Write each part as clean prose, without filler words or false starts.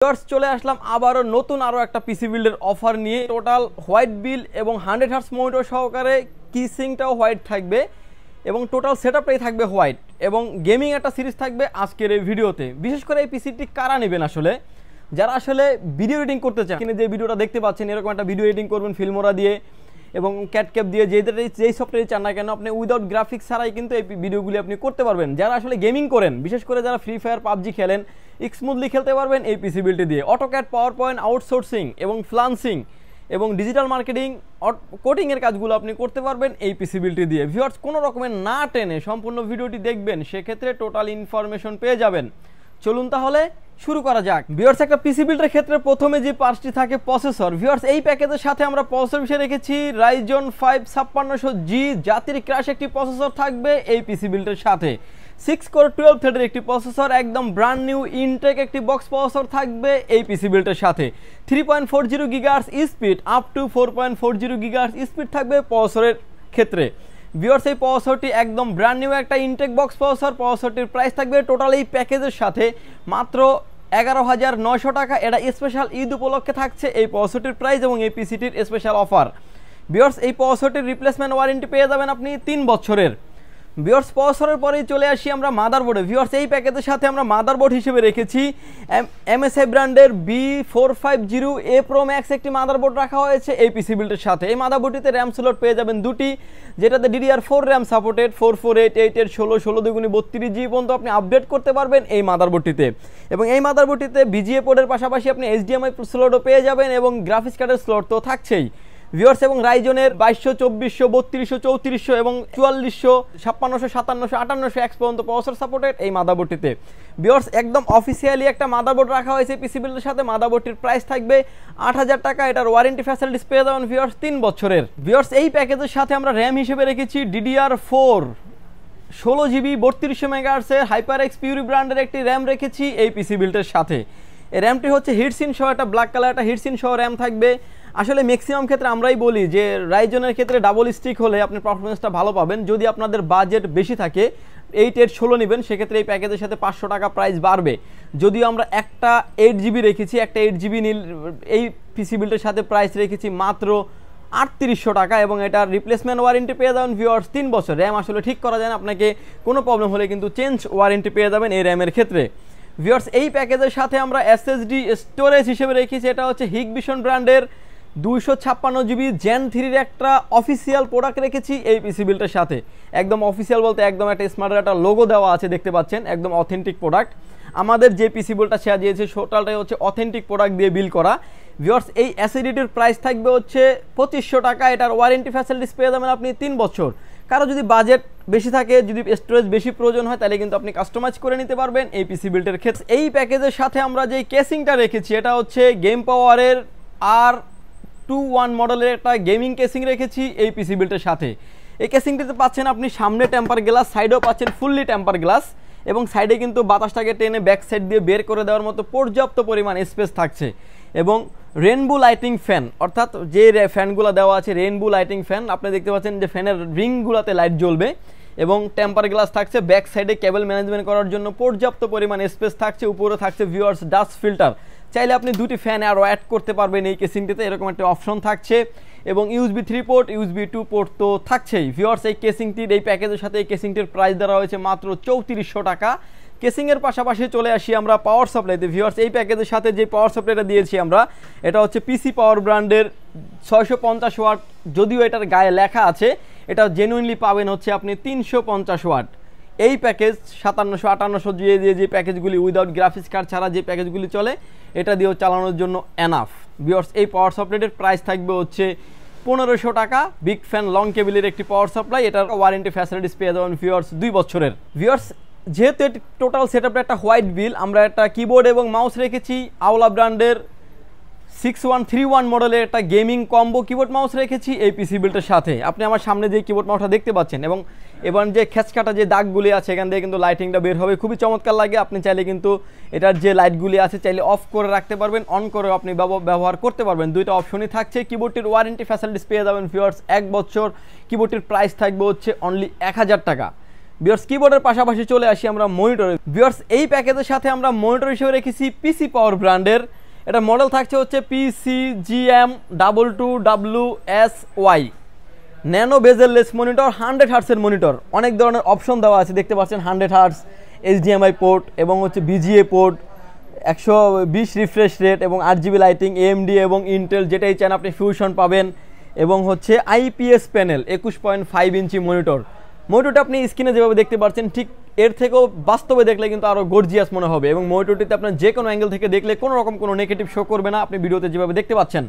Viewers চলে আসলাম আবারও নতুন আরও একটা পিসি বিল্ডের অফার নিয়ে। টোটাল হোয়াইট বিল এবং 100 হার্টজ মনিটর সহকারে কিসিংটাও হোয়াইট থাকবে এবং টোটাল সেটআপটাই থাকবে হোয়াইট এবং গেমিং একটা সিরিজ থাকবে আজকের এই ভিডিওতে। বিশেষ করে এই পিসিটি কারা নেবেন, আসলে যারা আসলে ভিডিও এডিটিং করতে চান, যে ভিডিওটা দেখতে পাচ্ছেন এরকম একটা ভিডিও এডিটিং করবেন ফিল্মোরা দিয়ে এবং ক্যাটক্যাপ দিয়ে, যেই সফটওয়্যার চান না কেন আপনি উইদাউট গ্রাফিক্স ছাড়াই কিন্তু এই ভিডিওগুলি আপনি করতে পারবেন। যারা আসলে গেমিং করেন, বিশেষ করে যারা ফ্রি ফায়ার পাবজি খেলেন, স্মুথলি খেলতে পারবেন এই পিসি বিল্ডটি দিয়ে। অটোক্যাড, পাওয়ার পয়েন্ট, আউটসোর্সিং এবং ফ্লান্সিং এবং ডিজিটাল মার্কেটিং, কোডিংয়ের কাজগুলো আপনি করতে পারবেন এই পিসি বিল্ডটি দিয়ে। ভিউয়ার্স কোনো রকমের না টেনে সম্পূর্ণ ভিডিওটি দেখবেন, সেক্ষেত্রে টোটাল ইনফরমেশন পেয়ে যাবেন। চলুন তাহলে শুরু করা যাক। ভিউয়ার্স একটা পিসি বিল্ডের ক্ষেত্রে প্রথমে যে পার্টসটি থাকে প্রসেসর। ভিউয়ার্স এই প্যাকেজের সাথে আমরা প্রসেসর বিষয়ে রেখেছি রাইজন 5 5600G জাতির ক্র্যাশ একটি প্রসেসর থাকবে এই পিসি বিল্ডের সাথে। 6 কোর 12 থ্রেডের একটি প্রসেসর, একদম ব্র্যান্ড নিউ ইনটেক একটি বক্স প্রসেসর থাকবে এই পিসি বিল্ডের সাথে। 3.40 gigahertz speed up to 4.40 gigahertz speed থাকবে প্রসেসরের ক্ষেত্রে। ভিউয়ার্স এই প্রসেসরটি একদম ব্র্যান্ড নিউ একটা ইনটেক বক্স প্রসেসর। প্রসেসরটির প্রাইস থাকবে টোটাল এই প্যাকেজের সাথে মাত্র 11,900 টাকা। এটা স্পেশাল ঈদ উপলক্ষে থাকছে এই প্রসেসরটির প্রাইস এবং এই পিসিটির স্পেশাল অফার। ভিউয়ার্স এই প্রসেসরটির রিপ্লেসমেন্ট ওয়ারেন্টি পেয়ে যাবেন আপনি 3 বছরের। ভিউয়ার্স প্রসেসরের পরেই চলে আসি আমরা মাদারবোর্ডে। ভিউয়ার্স এই প্যাকেজের সাথে আমরা মাদারবোর্ড হিসেবে রেখেছি MSI ব্র্যান্ডের B450A Pro Max একটি মাদারবোর্ড রাখা হয়েছে এই পিসি বিল্ডের সাথে। এই মাদারবোর্ডটিতে র্যাম স্লট পেয়ে যাবেন দুটি, যেটাতে DDR4 র্যাম সাপোর্টেড, 4488 16 16 2 32 GB পর্যন্ত আপনি আপডেট করতে পারবেন এই মাদারবোর্ডটিতে। এবং এই মাদারবোর্ডটিতে VGA পোর্টের পাশাপাশি আপনি HDMI স্লটও পেয়ে যাবেন এবং গ্রাফিক্স কার্ডের স্লট তো থাকছেই। ভিউয়ার্স এবং রাইজনের 2200 2400 3400 এবং 4400 5600 5700 5800X পর্যন্ত প্রসেসর সাপোর্টেড এই মাদারবোর্ডটিতে। ভিউয়ার্স একদম অফিসিয়ালি একটা মাদারবোর্ড রাখা হয়েছে পিসি বিল্ডের সাথে। মাদারবোর্ডটির প্রাইস থাকবে 8000 টাকা। এটার ওয়ারেন্টি ফ্যাসিলিটিস পেয়ে যাবেন ভিউয়ার্স 3 বছরের। ভিউয়ার্স এই প্যাকেজের সাথে আমরা র্যাম হিসেবে রেখেছি DDR4 16GB 3200 MHz এর HyperX Fury ব্র্যান্ডের একটি র্যাম রেখেছি এই পিসি বিল্ডের সাথে। এই র্যামটি হচ্ছে হিটসিন সহ, একটা ব্ল্যাক কালার একটা হিটসিন সহ র্যাম থাকবে। আসলে ম্যাক্সিমাম ক্ষেত্রে আমরাই বলি যে রাইজনের ক্ষেত্রে ডাবল স্টিক হলে আপনি পারফরমেন্সটা ভালো পাবেন। যদি আপনাদের বাজেট বেশি থাকে 8/16 নেবেন, সেক্ষেত্রে এই প্যাকেজের সাথে 500 টাকা প্রাইস বাড়বে। যদিও আমরা একটা 8GB রেখেছি, একটা 8GB এই পিসি বিল্ডের সাথে প্রাইস রেখেছি মাত্র 3800 টাকা এবং এটার রিপ্লেসমেন্ট ওয়ারেন্টি পেয়ে যাবেন ভিউয়ার্স 3 বছর। র্যাম আসলে ঠিক করা যায় না, আপনাকে কোনো প্রবলেম হলে কিন্তু চেঞ্জ ওয়ারেন্টি পেয়ে যাবেন এই র্যামের ক্ষেত্রে। ভিউয়ার্স এই প্যাকেজের সাথে আমরা SSD স্টোরেজ হিসেবে রেখেছি, এটা হচ্ছে হিগবিশন ব্র্যান্ডের 256GB Gen 3 একটা অফিসিয়াল প্রোডাক্ট রেখেছি এই পিসি বিল্ডের সাথে। একদম অফিসিয়াল বলতে একদম একটা স্মার্ট একটা লোগো দেওয়া আছে, দেখতে পাচ্ছেন, একদম অথেন্টিক প্রোডাক্ট। আমাদের যে পিসি বিল্ডটা শেয়ার দিয়েছে টোটালটাই হচ্ছে অথেন্টিক প্রোডাক্ট দিয়ে বিল করা। ভিউয়ার্স এই SSDটির প্রাইস থাকবে হচ্ছে 2500 টাকা। এটার ওয়ারেন্টি ফ্যাসিলিটিস পেয়ে যাবেন আপনি 3 বছর। কারো যদি বাজেট বেশি থাকে, যদি স্টোরেজ বেশি প্রয়োজন হয়, তাহলে কিন্তু আপনি কাস্টমাইজ করে নিতে পারবেন এই পিসি বিল্ডের ক্ষেত্রে। এই প্যাকেজের সাথে আমরা যে কেসিংটা রেখেছি এটা হচ্ছে গেম পাওয়ারের R21 মডেলের একটা গেমিং কেসিং রেখেছি এই পিসি বিল্ডের সাথে। এই কেসিংটিতে পাচ্ছেন আপনি সামনে টেম্পার গ্লাস, সাইডেও পাচ্ছেন ফুললি টেম্পার গ্লাস এবং সাইডে কিন্তু বাতাসটাকে টেনে ব্যাক সাইড দিয়ে বের করে দেওয়ার মতো পর্যাপ্ত পরিমাণ স্পেস থাকছে। এবং রেনবো লাইটিং ফ্যান, অর্থাৎ যে ফ্যানগুলো দেওয়া আছে রেনবো লাইটিং ফ্যান, আপনি দেখতে পাচ্ছেন যে ফ্যানের রিংগুলোতে লাইট জ্বলবে এবং টেম্পার গ্লাস থাকছে। ব্যাক সাইডে কেবল ম্যানেজমেন্ট করার জন্য পর্যাপ্ত পরিমাণ স্পেস থাকছে। উপরে থাকছে ভিউয়ার্স ডাস্ট ফিল্টার, চাইলে আপনি দুটি ফ্যান আরও অ্যাড করতে পারবেন এই কেসিংটিতে, এরকম একটা অপশন থাকছে। এবং USB 3 পোর্ট USB 2 পোর্ট তো থাকছেই। ভিউয়ার্স এই কেসিংটির এই প্যাকেজের সাথে এই কেসিংটির প্রাইস দেওয়া হয়েছে মাত্র 3400 টাকা। কেসিংয়ের পাশাপাশি চলে আসি আমরা পাওয়ার সাপ্লাইতে। ভিউয়ার্স এই প্যাকেজের সাথে যে পাওয়ার সাপ্লাইটা দিয়েছি আমরা, এটা হচ্ছে PC পাওয়ার ব্র্যান্ডের 650 ওয়াট। যদিও এটার গায়ে লেখা আছে, এটা জেনুইনলি পাবেন হচ্ছে আপনি 350 ওয়াট। এই প্যাকেজ 5700 5800 দিয়ে যে প্যাকেজগুলি উইদাউট গ্রাফিক্স কার্ড ছাড়া যে প্যাকেজগুলি চলে, এটা দিয়েও চালানোর জন্য এনাফ। ভিউয়ার্স এই পাওয়ার সাপ্লাইয়ের প্রাইস থাকবে হচ্ছে 1500 টাকা। বিগ ফ্যান লং কেবিলের একটি পাওয়ার সাপ্লাই, এটার ওয়ারেন্টি ফ্যাসিলিটিস পেয়ে যাবেন ভিউয়ার্স 2 বছরের। ভিউয়ার্স যেহেতু টোটাল সেটআপটা একটা হোয়াইট বিল, আমরা একটা কিবোর্ড এবং মাউস রেখেছি আওলা ব্র্যান্ডের 6131 মডেলের একটা গেমিং কম্বো কিবোর্ড মাউস রেখেছি এই পিসি বিল্ডের সাথে। আপনি আমার সামনে যে কিবোর্ড মাউসটা দেখতে পাচ্ছেন এবং এবার যে খেঁচকাটা যে দাগগুলি আছে এখান থেকে কিন্তু লাইটিংটা বের হবে, খুবই চমৎকার লাগে। আপনি চাইলে কিন্তু এটার যে লাইটগুলি আছে চাইলে অফ করে রাখতে পারবেন, অন করে আপনি ব্যবহার করতে পারবেন, দুইটা অপশনই থাকছে। কিবোর্ডটির ওয়ারেন্টি ফ্যাসিলিটিস পেয়ে যাবেন ভিউয়ার্স 1 বছর। কিবোর্ডটির প্রাইস থাকবে হচ্ছে অনলি 1000 টাকা। ভিউয়ার্স কিবোর্ডের পাশাপাশি চলে আসি আমরা মনিটরে। ভিউয়ার্স এই প্যাকেজের সাথে আমরা মনিটর হিসেবে রেখেছি পিসি পাওয়ার ব্র্যান্ডের, এটা মডেল থাকছে হচ্ছে PCGM22WSY ন্যানো বেজেললেস মনিটর, 100 হার্টসের মনিটর। অনেক ধরনের অপশন দেওয়া আছে, দেখতে পাচ্ছেন 100 হার্টস, HDMI পোর্ট এবং হচ্ছে BGA পোর্ট, 120 রিফ্রেশ রেট এবং 8GB লাইটিং, AMD এবং ইন্টেল যেটাই চান আপনি ফিউশন পাবেন, এবং হচ্ছে IPS প্যানেল 21.5 ইঞ্চি মনিটর। মনিটরটা আপনি স্ক্রিনে যেভাবে দেখতে পাচ্ছেন ঠিক এর থেকেও বাস্তবে দেখলে কিন্তু আরও গর্জিয়াস মনে হবে, এবং মনিটরটিতে আপনার যে কোনো অ্যাঙ্গেল থেকে দেখলে কোনো রকম কোনো নেগেটিভ শো করবে না, আপনি ভিডিওতে যেভাবে দেখতে পাচ্ছেন।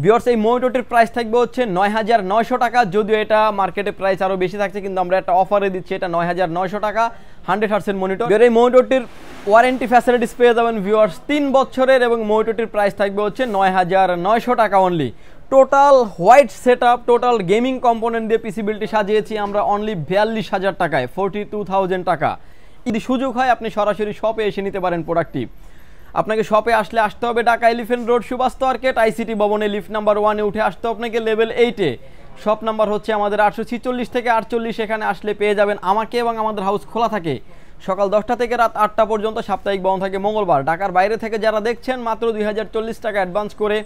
ভিউয়ার্স এই মনিটরটির প্রাইস থাকবে হচ্ছে 9,900 টাকা, যদিও এটা মার্কেটে প্রাইস আরও বেশি থাকছে, কিন্তু আমরা একটা অফারে দিচ্ছি, এটা 9,900 টাকা 100 হার্টসের মনিটর। এই মনিটরটির ওয়ারেন্টি ফ্যাসিলিটিস পেয়ে যাবেন ভিউয়ার্স 3 বছরের, এবং মনিটরটির প্রাইস থাকবে হচ্ছে 9,900 টাকা only. Total white set up, total gaming component দিয়ে পিসি বিলটি সাজিয়েছি আমরা অনলি 42,000 টাকায়, 42,000 টাকা। যদি সুযোগ হয় আপনি সরাসরি শপে এসে নিতে পারেন প্রোডাক্টটি। আপনাকে শপে আসতে হবে Dhaka elephant road Subhash market ICT ভবনে লিফট নাম্বার 1-এ উঠে আসতে আপনাকে লেভেল 8-এ। শপ নাম্বার হচ্ছে আমাদের 846 থেকে 48, এখানে আসলে পেয়ে যাবেন আমাকে, এবং আমাদের হাউস খোলা থাকে সকাল 10টা থেকে রাত 8টা পর্যন্ত, সাপ্তাহিক বন্ধ থাকে মঙ্গলবার। ঢাকার বাইরে থেকে যারা দেখছেন মাত্র 2040 টাকা অ্যাডভান্স করে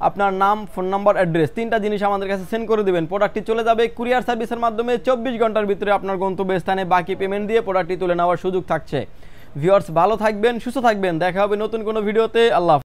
আপনার নাম, ফোন নাম্বার, অ্যাড্রেস 3টা জিনিস আমাদের কাছে সেন্ড করে দেবেন। প্রোডাক্টটি চলে যাবে কুরিয়ার সার্ভিসের মাধ্যমে 24 ঘন্টার ভিতরে আপনার গন্তব্যস্থানে, বাকি পেমেন্ট দিয়ে প্রোডাক্টটি তুলে নেওয়ার সুযোগ থাকছে। ভিউয়ার্স ভালো থাকবেন, সুস্থ থাকবেন, দেখা হবে নতুন কোনো ভিডিওতে। আল্লাহ।